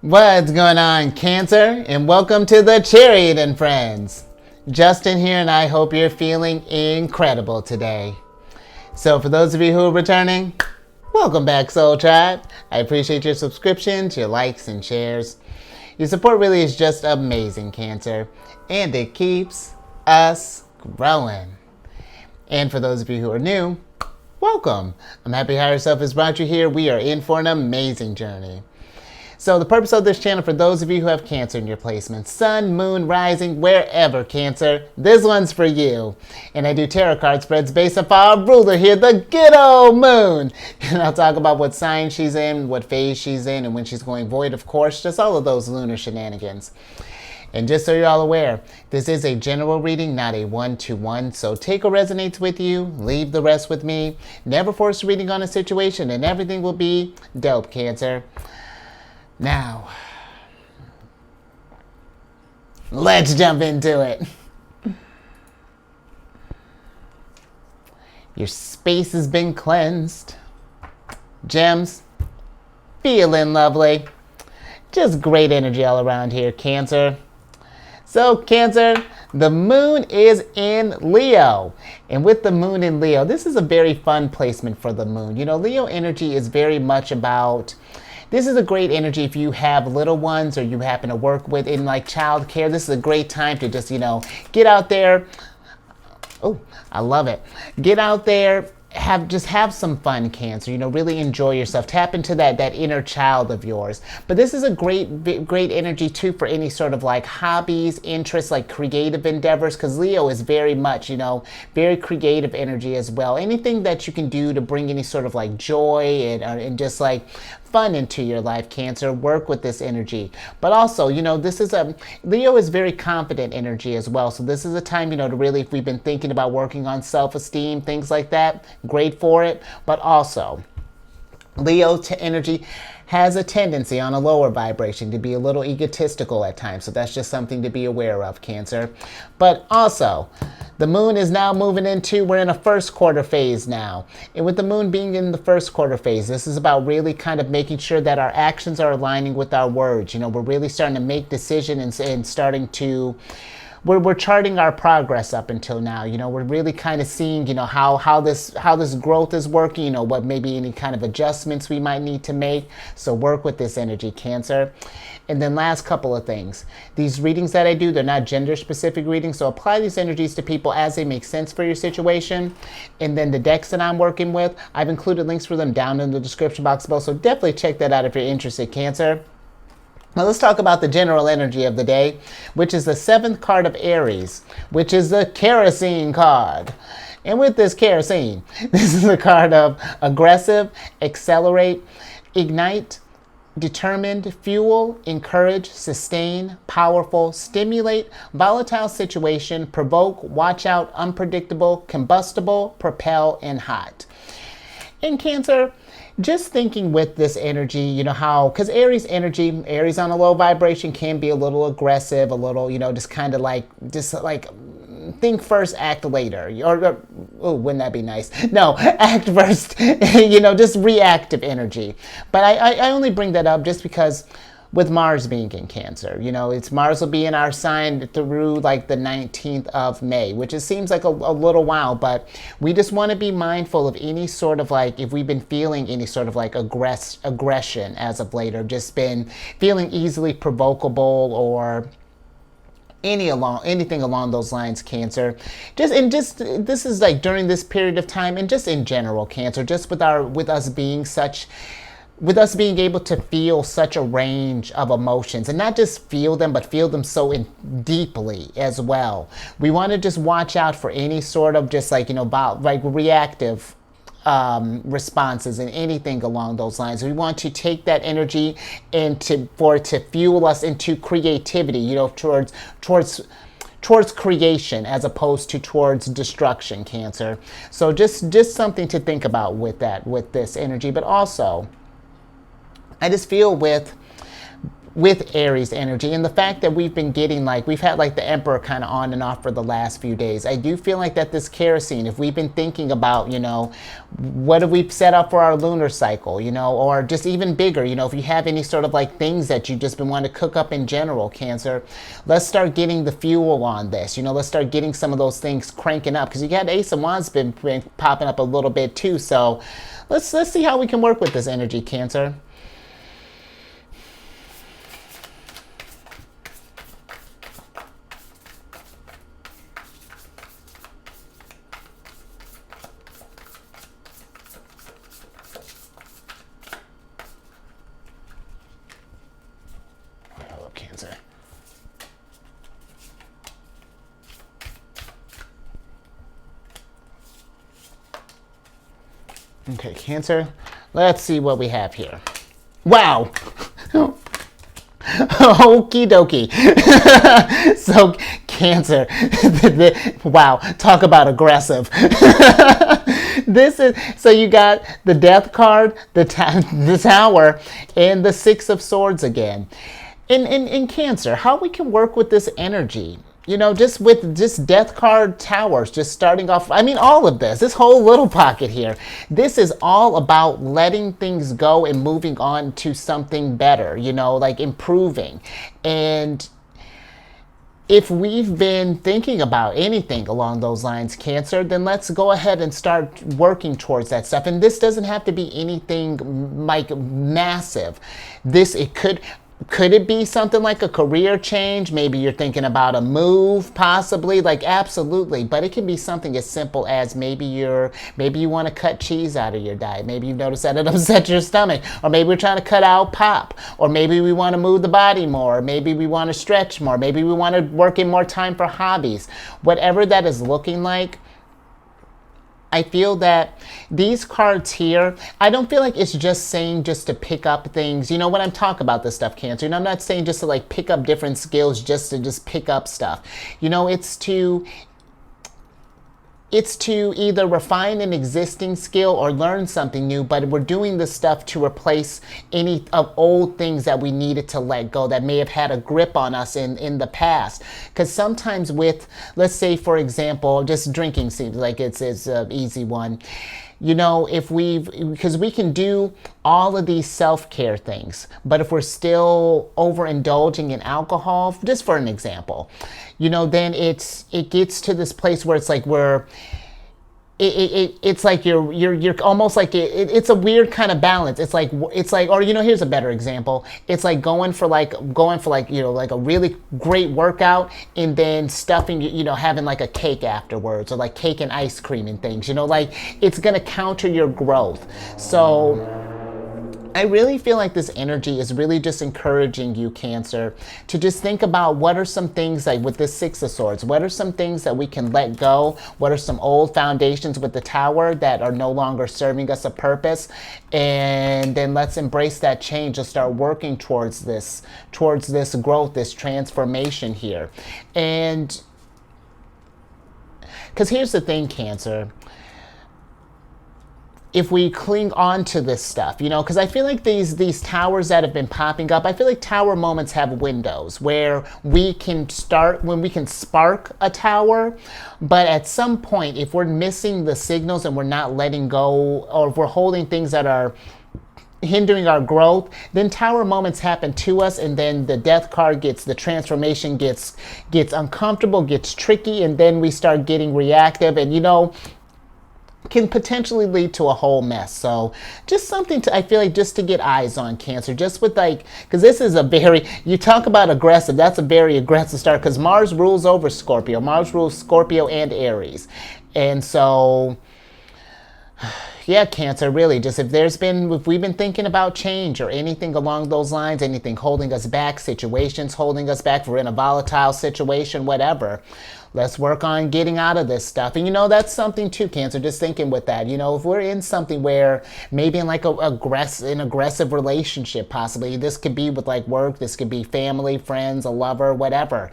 What's going on, Cancer? And welcome to the Chariot Friends. Justin here, and I hope you're feeling incredible today. So for those of you who are returning, welcome back, Soul Tribe. I appreciate your subscriptions, your likes, and shares. Your support really is just amazing, Cancer, and it keeps us growing. And for those of you who are new, welcome. I'm happy Higher Self has brought you here. We are in for an amazing journey. So the purpose of this channel, for those of you who have Cancer in your placements, Sun, Moon, Rising, wherever, Cancer, this one's for you. And I do tarot card spreads based off our ruler here, the good old Moon. And I'll talk about what sign she's in, what phase she's in, and when she's going void, of course, just all of those lunar shenanigans. And just so you're all aware, this is a general reading, not a one-to-one. So take what resonates with you, leave the rest with me. Never force a reading on a situation, and everything will be dope, Cancer. Now, let's jump into it. Your space has been cleansed. Gems, feeling lovely. Just great energy all around here, Cancer. So, Cancer, the moon is in Leo. And with the moon in Leo, this is a very fun placement for the moon. You know, Leo energy is very much about... This is a great energy if you have little ones or you happen to work with in like childcare. This is a great time to just, get out there. Oh, I love it. Get out there. Have some fun, Cancer. Really enjoy yourself. Tap into that inner child of yours. But this is a great energy too for any sort of like hobbies, interests, like creative endeavors, because Leo is very much, very creative energy as well. Anything that you can do to bring any sort of like joy and just like fun into your life, Cancer, work with this energy. But also, Leo is very confident energy as well. So this is a time, to really, if we've been thinking about working on self-esteem, things like that, great for it. But also, Leo energy has a tendency on a lower vibration to be a little egotistical at times. So that's just something to be aware of, Cancer. But also, the moon is now moving into, we're in a first quarter phase now. And with the moon being in the first quarter phase, this is about really kind of making sure that our actions are aligning with our words. We're really starting to make decisions and starting to... We're charting our progress up until now. We're really kind of seeing, how this growth is working, what maybe any kind of adjustments we might need to make. So work with this energy, Cancer. And then last couple of things. These readings that I do, they're not gender specific readings. So apply these energies to people as they make sense for your situation. And then the decks that I'm working with, I've included links for them down in the description box below. So definitely check that out if you're interested, Cancer. Now let's talk about the general energy of the day, which is the 7th card of Aries, which is the kerosene card. And with this kerosene, this is a card of aggressive, accelerate, ignite, determined, fuel, encourage, sustain, powerful, stimulate, volatile situation, provoke, watch out, unpredictable, combustible, propel, and hot. In Cancer, just thinking with this energy, how, because Aries energy, Aries on a low vibration can be a little aggressive, a little, just kind of like, think first, act later. Or oh, wouldn't that be nice? No, act first, just reactive energy. But I only bring that up just because with Mars being in Cancer, it's Mars will be in our sign through like the 19th of May, which it seems like a little while, but we just want to be mindful of any sort of like, if we've been feeling any sort of like aggression as of late, or just been feeling easily provocable or anything along those lines, Cancer. This is like during this period of time, and just in general, Cancer, just with us being able to feel such a range of emotions, and not just feel them, but feel them so deeply as well. We want to just watch out for any sort of just like, reactive responses and anything along those lines. We want to take that energy for it to fuel us into creativity, towards creation as opposed to towards destruction, Cancer. So just something to think about with this energy. But also, I just feel with with Aries energy, and the fact that we've been getting we've had the Emperor kind of on and off for the last few days. I do feel like that this kerosene, if we've been thinking about, what have we set up for our lunar cycle, or just even bigger, if you have any sort of things that you've just been wanting to cook up in general, Cancer, let's start getting the fuel on this. Let's start getting some of those things cranking up, because you got Ace of Wands been popping up a little bit too. So let's see how we can work with this energy, Cancer. Cancer. Okay, Cancer. Let's see what we have here. Wow. Okie dokie. So, Cancer. Wow, talk about aggressive. This is, so you got the Death card, the Tower, and the Six of Swords again. In Cancer, how we can work with this energy, just with just Death card, Towers, just starting off, all of this whole little pocket here, this is all about letting things go and moving on to something better, improving. And if we've been thinking about anything along those lines, Cancer, then let's go ahead and start working towards that stuff. And this doesn't have to be anything massive. Could it be something like a career change? Maybe you're thinking about a move, possibly, absolutely. But it can be something as simple as maybe you want to cut cheese out of your diet. Maybe you've noticed that it upsets your stomach. Or maybe we're trying to cut out pop. Or maybe we want to move the body more. Or maybe we want to stretch more. Maybe we want to work in more time for hobbies. Whatever that is looking like, I feel that these cards here, I don't feel like it's just saying just to pick up things. When I'm talking about this stuff, Cancer, I'm not saying just to pick up different skills just to just pick up stuff. It's to either refine an existing skill or learn something new, but we're doing this stuff to replace any of old things that we needed to let go that may have had a grip on us in the past. Because sometimes with, let's say, for example, just drinking seems like it's an easy one. Because we can do all of these self-care things, but if we're still overindulging in alcohol, just for an example, then it gets to this place where it's it's like you're almost like it's a weird kind of balance. It's like or here's a better example. It's like going for a really great workout and then stuffing having a cake afterwards, or cake and ice cream and things. It's gonna counter your growth. So I really feel like this energy is really just encouraging you, Cancer, to just think about what are some things, with this Six of Swords, what are some things that we can let go? What are some old foundations with the Tower that are no longer serving us a purpose? And then let's embrace that change and start working towards this growth, this transformation here. And because here's the thing, Cancer, if we cling on to this stuff, because I feel like these towers that have been popping up, I feel like tower moments have windows where we can spark a tower, but at some point, if we're missing the signals and we're not letting go, or if we're holding things that are hindering our growth, then tower moments happen to us, and then the Death card the transformation gets uncomfortable, gets tricky, and then we start getting reactive, and can potentially lead to a whole mess. So just something I feel like just to get eyes on, Cancer, just with because this is you talk about aggressive, that's a very aggressive start, because Mars rules over Scorpio. Mars rules Scorpio and Aries. And so, yeah, Cancer, really, just if we've been thinking about change or anything along those lines, anything holding us back, situations holding us back, if we're in a volatile situation, whatever, let's work on getting out of this stuff. And that's something too, Cancer, just thinking with that, if we're in something where maybe in an aggressive relationship, possibly, this could be with work, this could be family, friends, a lover, whatever.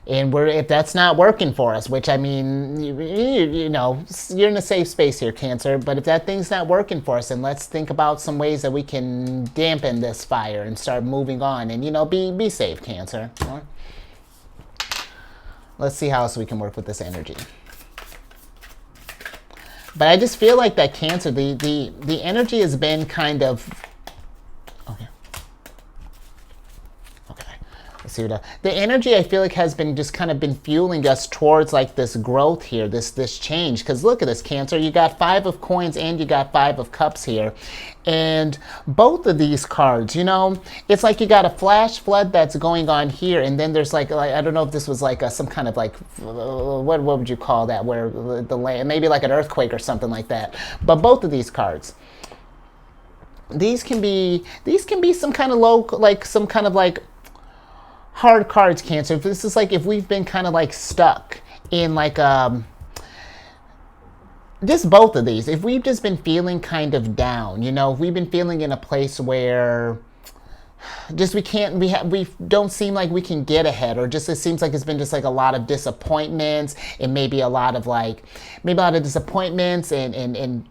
And if that's not working for us, which I mean, you know, you're in a safe space here, Cancer, but if that thing's not working for us, then let's think about some ways that we can dampen this fire and start moving on and, you know, be safe, Cancer. Let's see how else we can work with this energy. But I just feel like that, Cancer, the energy has been kind of, okay. Let's see what the energy I feel like has been just kind of been fueling us towards like this growth here, this change. Because look at this, Cancer, you got 5 of coins and you got 5 of cups here. And both of these cards, you know, it's like you got a flash flood that's going on here, and then there's like I don't know if this was like some kind of like what would you call that, where the land, maybe like an earthquake or something like that. But both of these cards, these can be some kind of low, like some kind of like hard cards, Cancer. If this is like if we've been kind of like stuck in like just both of these, if we've just been feeling kind of down, you know, if we've been feeling in a place where just we don't seem like we can get ahead, or just it seems like it's been just like a lot of disappointments, and maybe a lot of disappointments and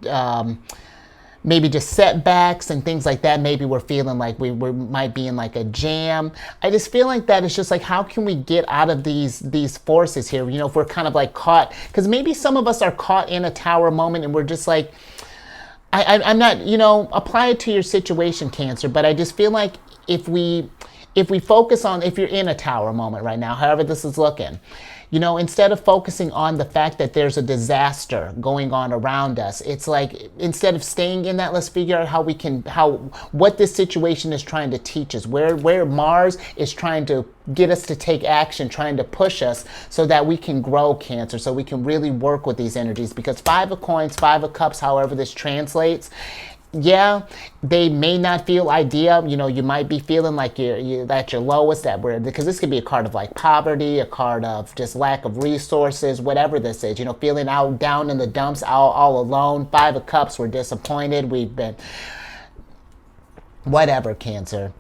maybe just setbacks and things like that. Maybe we're feeling like we might be in like a jam. I just feel like that it's just like, how can we get out of these forces here? You know, if we're kind of like caught, because maybe some of us are caught in a tower moment and we're just like, I'm not, you know, apply it to your situation, Cancer, but I just feel like if we focus on, if you're in a tower moment right now, however this is looking, you know, instead of focusing on the fact that there's a disaster going on around us, it's like, instead of staying in that, let's figure out what this situation is trying to teach us, where Mars is trying to get us to take action, trying to push us so that we can grow, Cancer, so we can really work with these energies. Because 5 of coins, 5 of cups, however this translates, yeah, they may not feel ideal. You know, you might be feeling like you're at your lowest, because this could be a card of like poverty, a card of just lack of resources, whatever this is. You know, feeling out down in the dumps, all alone. 5 of cups, we're disappointed. We've been whatever, Cancer.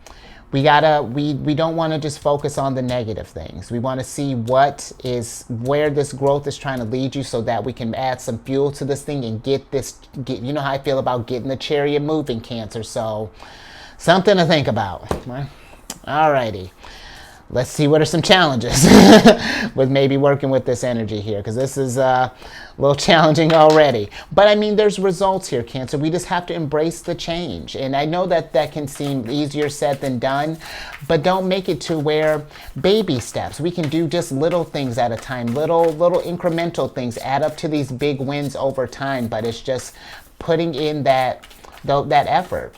We don't want to just focus on the negative things. We want to see where this growth is trying to lead you, so that we can add some fuel to this thing and get you know how I feel about getting the chariot moving, Cancer. So something to think about. Alrighty. Let's see what are some challenges with maybe working with this energy here, because this is a little challenging already. But I mean, there's results here, Cancer. We just have to embrace the change. And I know that can seem easier said than done, but don't make it to where baby steps. We can do just little things at a time, little incremental things add up to these big wins over time, but it's just putting in that effort.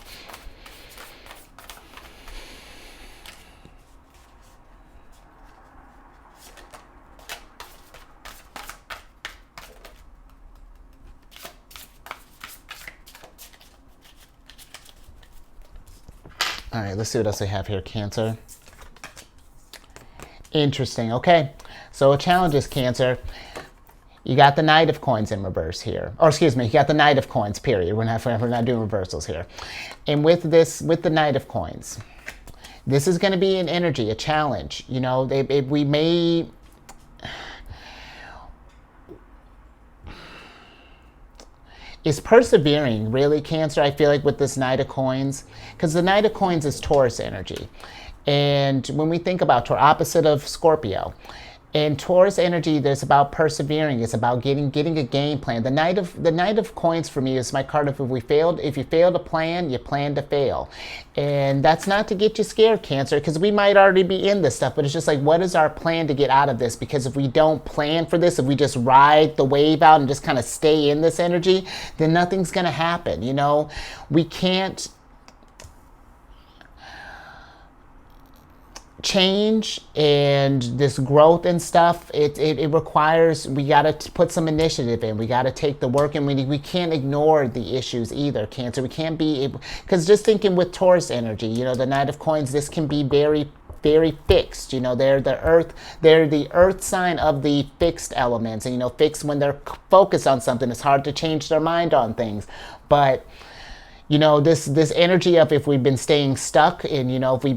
All right, let's see what else we have here, Cancer. Interesting. Okay, so a challenge is, Cancer. You got the Knight of Coins in reverse here. Or excuse me, you got the Knight of Coins, period. We're not doing reversals here. And with the Knight of Coins, this is going to be an energy, a challenge. You know, we may... Is persevering really, Cancer, I feel like, with this Knight of Coins? Because the Knight of Coins is Taurus energy. And when we think about Taurus, opposite of Scorpio, in Taurus energy, there's about persevering. It's about getting a game plan. The Knight of Coins for me is my card of if you fail to plan, you plan to fail. And that's not to get you scared, Cancer, because we might already be in this stuff, but it's just like, what is our plan to get out of this? Because if we don't plan for this, if we just ride the wave out and just kind of stay in this energy, then nothing's going to happen. You know, we can't change and this growth and stuff, it requires, we got to put some initiative in. We got to take the work, and we can't ignore the issues either, Cancer. We can't be, because just thinking with Taurus energy, you know, the Knight of Coins, this can be very, very fixed. You know, they're the earth sign of the fixed elements. And, you know, fixed, when they're focused on something, it's hard to change their mind on things. But you know, this energy of if we've been staying stuck, and you know, if we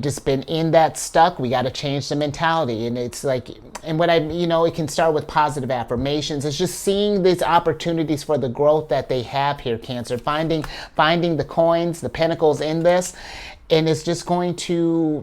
just been in that stuck, we got to change the mentality. And it's like, and what I, you know, it can start with positive affirmations. It's just seeing these opportunities for the growth that they have here, Cancer, finding the coins, the pentacles in this. And it's just going to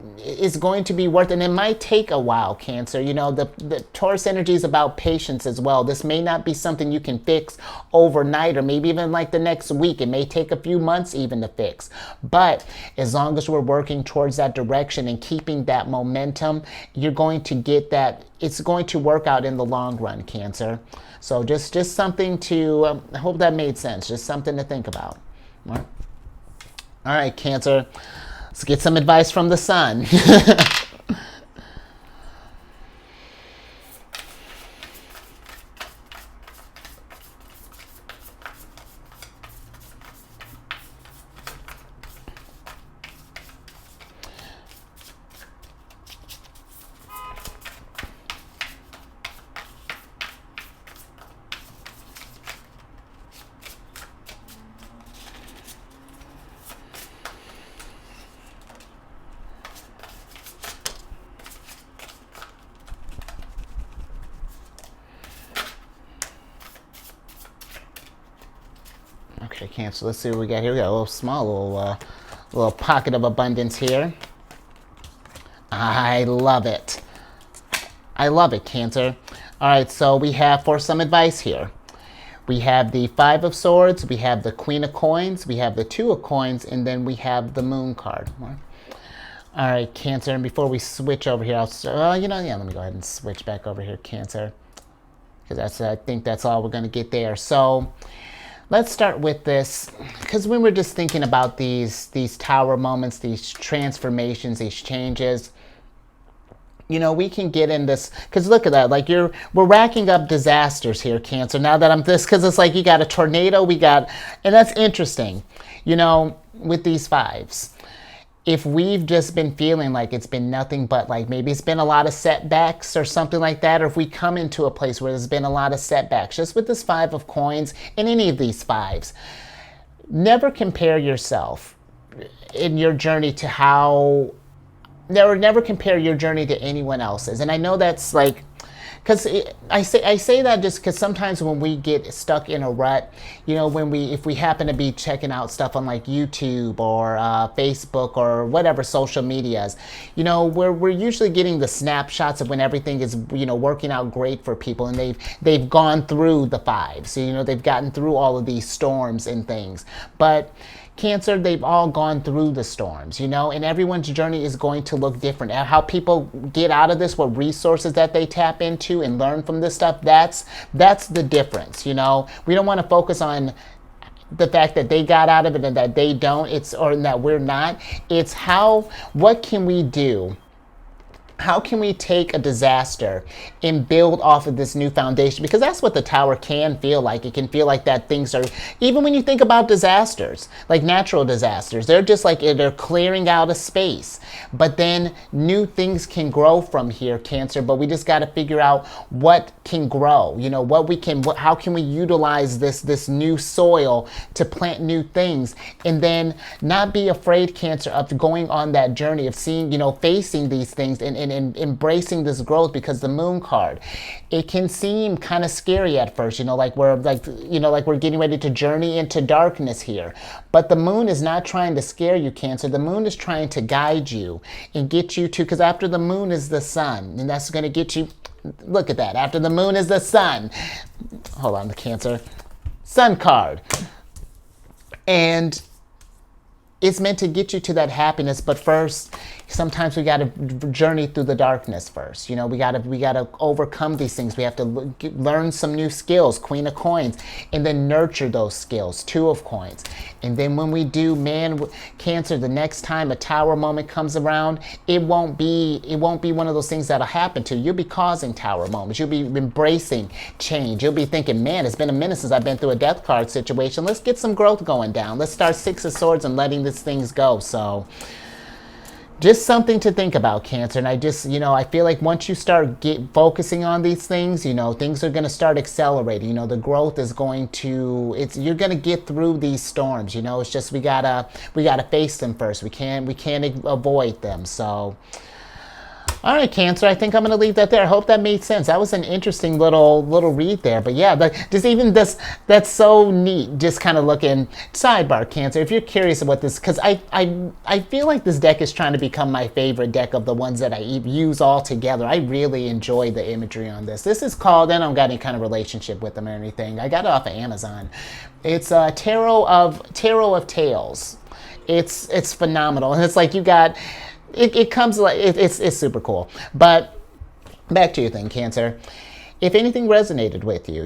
be worth it. And it might take a while, Cancer. You know, the Taurus energy is about patience as well. This may not be something you can fix overnight, or maybe even like the next week. It may take a few months even to fix. But as long as we're working towards that direction and keeping that momentum, you're going to get that. It's going to work out in the long run, Cancer. So just something to, I hope that made sense. Just something to think about. All right, Cancer. Let's get some advice from the sun. Okay, Cancer, let's see what we got here. We got a little small, little pocket of abundance here. I love it. I love it, Cancer. All right, so we have, for some advice here, we have the Five of Swords, we have the Queen of Coins, we have the Two of Coins, and then we have the Moon card. All right, Cancer, and before we switch over here, let me go ahead and switch back over here, Cancer, because I think that's all we're going to get there. So let's start with this, because when we're just thinking about these tower moments, these transformations, these changes, you know, we can get in this, because look at that, like we're racking up disasters here, Cancer. Now that I'm this, because it's like you got a tornado, and that's interesting, you know, with these fives. If we've just been feeling like it's been nothing but, like, maybe it's been a lot of setbacks or something like that, or if we come into a place where there's been a lot of setbacks, just with this Five of Coins and any of these fives, never compare yourself in your journey to never compare your journey to anyone else's. And I know that's like, because I say that just because sometimes when we get stuck in a rut, you know, if we happen to be checking out stuff on like YouTube or Facebook or whatever social medias, you know, we're usually getting the snapshots of when everything is, you know, working out great for people, and they've gone through the fives, so, you know, they've gotten through all of these storms and things. But Cancer, they've all gone through the storms, you know, and everyone's journey is going to look different. How people get out of this, what resources that they tap into and learn from this stuff, that's the difference, you know. We don't want to focus on the fact that they got out of it and that they don't, or that we're not. It's what can we do? How can we take a disaster and build off of this new foundation? Because that's what the tower can feel like. It can feel like that things are, even when you think about disasters, like natural disasters, they're just like, they're clearing out a space. But then new things can grow from here, Cancer. But we just got to figure out what can grow. You know, how can we utilize this new soil to plant new things? And then not be afraid, Cancer, of going on that journey of seeing, you know, facing these things and embracing this growth. Because the Moon card, it can seem kind of scary at first, you know, like we're getting ready to journey into darkness here. But the Moon is not trying to scare you, Cancer. The Moon is trying to guide you and get you to, because after the Moon is the Sun, and that's going to get you, look at that, after the Moon is the Sun. Hold on, the Cancer. Sun card. And it's meant to get you to that happiness, but first, sometimes we got to journey through the darkness first. You know, we got to overcome these things. We have to learn some new skills, Queen of Coins, and then nurture those skills, Two of Coins. And then when we do, Cancer, the next time a tower moment comes around, it won't be one of those things that'll happen to you. You'll be causing tower moments. You'll be embracing change. You'll be thinking, man, it's been a minute since I've been through a death card situation. Let's get some growth going down. Let's start Six of Swords and letting these things go. So just something to think about, Cancer. And I just, I feel like once you start focusing on these things, things are going to start accelerating. The growth is going to, you're going to get through these storms. It's just we gotta face them first. We can't avoid them. So, all right, Cancer, I think I'm going to leave that there. I hope that made sense. That was an interesting little read there. But yeah, just even this, that's so neat. Just kind of looking, sidebar, Cancer, if you're curious about this, because I feel like this deck is trying to become my favorite deck of the ones that I use all together. I really enjoy the imagery on this. This is called, and I don't got any kind of relationship with them or anything. I got it off of Amazon. It's Tarot of Tales. It's phenomenal. And it's like you got... It comes like it's super cool. But back to your thing, Cancer. If anything resonated with you,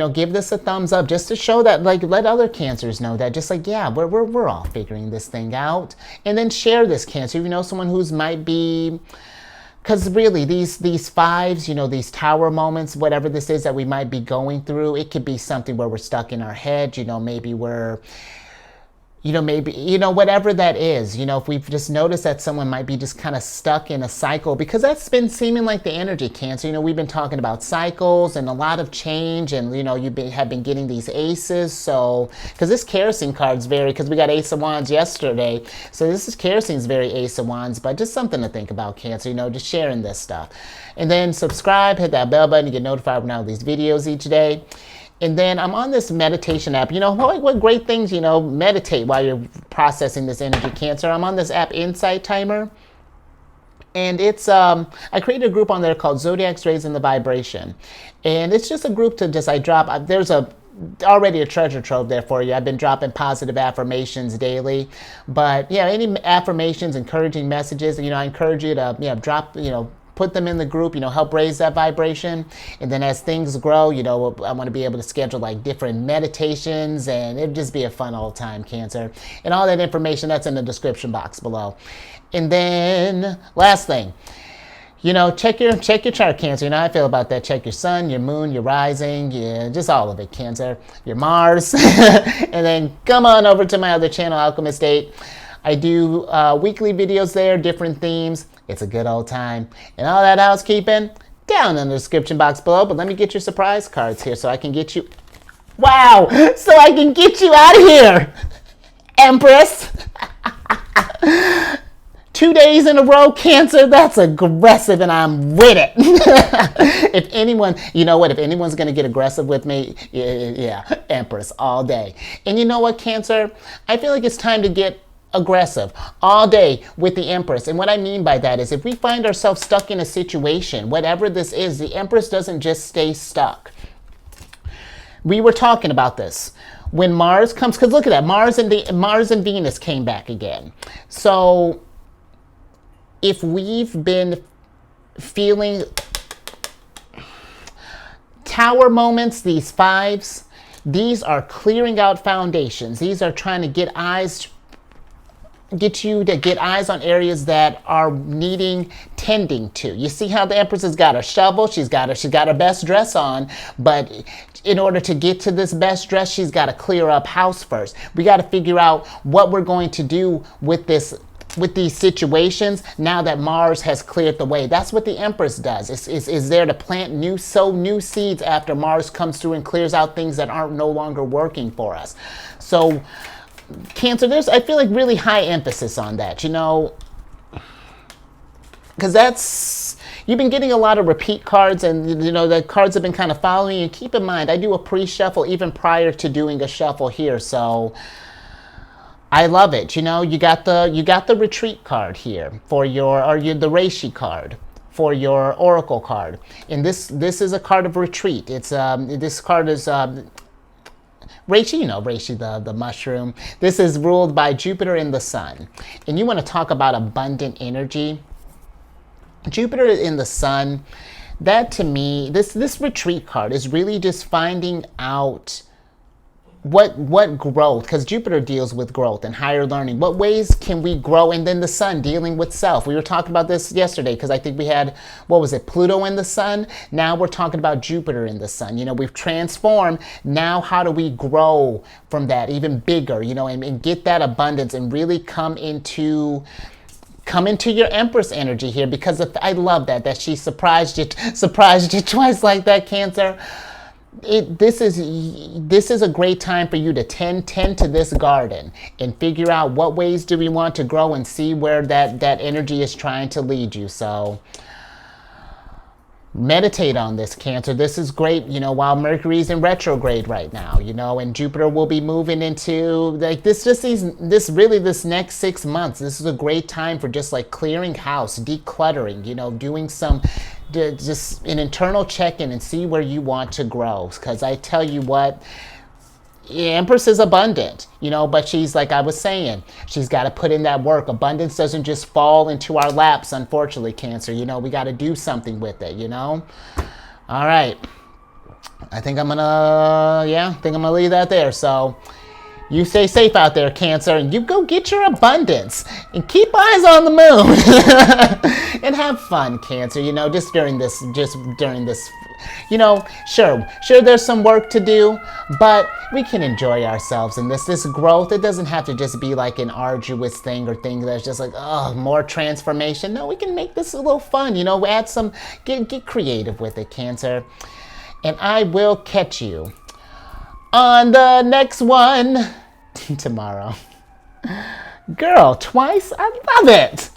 give this a thumbs up just to show that, like, let other Cancers know that, just like, yeah, we're all figuring this thing out. And then share this, Cancer. If you know someone who's might be, because really these fives, these tower moments, whatever this is that we might be going through, it could be something where we're stuck in our head. Maybe we're maybe, whatever that is, if we've just noticed that someone might be just kind of stuck in a cycle, because that's been seeming like the energy, Cancer. We've been talking about cycles and a lot of change, and, have been getting these aces. So, because this kerosene card's because we got Ace of Wands yesterday. So kerosene's very Ace of Wands, but just something to think about, Cancer, just sharing this stuff. And then subscribe, hit that bell button to get notified when I have these videos each day. And then I'm on this meditation app. What great things, meditate while you're processing this energy, Cancer. I'm on this app, Insight Timer. And it's, I created a group on there called Zodiacs Raising the Vibration. And it's just a group to there's already a treasure trove there for you. I've been dropping positive affirmations daily. But, yeah, any affirmations, encouraging messages, I encourage you to, drop, put them in the group, help raise that vibration. And then as things grow, I want to be able to schedule like different meditations, and it'd just be a fun old time, Cancer. And all that information, that's in the description box below. And then last thing, check your chart, Cancer. How I feel about that. Check your sun, your moon, your rising, just all of it, Cancer. Your Mars. And then come on over to my other channel, Alchemist 8. I do weekly videos there, different themes. It's a good old time. And all that housekeeping down in the description box below. But let me get your surprise cards here so I can get you... Wow! So I can get you out of here, Empress. 2 days in a row, Cancer, that's aggressive, and I'm with it. If anyone, if anyone's going to get aggressive with me, yeah, Empress all day. And you know what, Cancer? I feel like it's time to get aggressive all day with the Empress. And what I mean by that is, if we find ourselves stuck in a situation, whatever this is, the Empress doesn't just stay stuck. We were talking about this when Mars comes, because look at that, Mars and Venus came back again. So if we've been feeling tower moments, these fives, these are clearing out foundations. These are trying to get you to get eyes on areas that are needing tending to. You see how the Empress has got her shovel, she's got her best dress on, but in order to get to this best dress, she's got to clear up house first. We got to figure out what we're going to do with these situations now that Mars has cleared the way. That's what the Empress does. Is there to plant sow new seeds after Mars comes through and clears out things that aren't no longer working for us. So Cancer, I feel like really high emphasis on that, because you've been getting a lot of repeat cards, and the cards have been kind of following you. Keep in mind, I do a pre-shuffle even prior to doing a shuffle here, so I love it. You got the retreat card here for the Reishi card for your oracle card, and this is a card of retreat. It's this card is Reishi, Reishi, the mushroom. This is ruled by Jupiter in the sun. And you want to talk about abundant energy. Jupiter in the sun, that to me, this retreat card is really just finding out what growth, because Jupiter deals with growth and higher learning. What ways can we grow? And then the sun dealing with self. We were talking about this yesterday because I think we had, Pluto in the sun? Now we're talking about Jupiter in the sun. We've transformed. Now how do we grow from that even bigger, and get that abundance and really come into come into your Empress energy here, because I love that she surprised you twice like that, Cancer. This is a great time for you to tend to this garden and figure out what ways do we want to grow and see where that energy is trying to lead you. So meditate on this, Cancer. This is great, while Mercury's in retrograde right now, and Jupiter will be moving into like this next 6 months. This is a great time for just like clearing house, decluttering, doing some just an internal check-in and see where you want to grow. Because I tell you what, Empress is abundant, but she's, like I was saying, she's got to put in that work. Abundance doesn't just fall into our laps, unfortunately, Cancer. We got to do something with it, All right. I think I'm gonna leave that there. So you stay safe out there, Cancer, and you go get your abundance and keep eyes on the moon and have fun, Cancer, just during this, sure, there's some work to do, but we can enjoy ourselves in this growth. It doesn't have to just be like an arduous thing or thing that's just like, more transformation. No, we can make this a little fun, add some, get creative with it, Cancer. And I will catch you on the next one tomorrow. Girl, twice? I love it.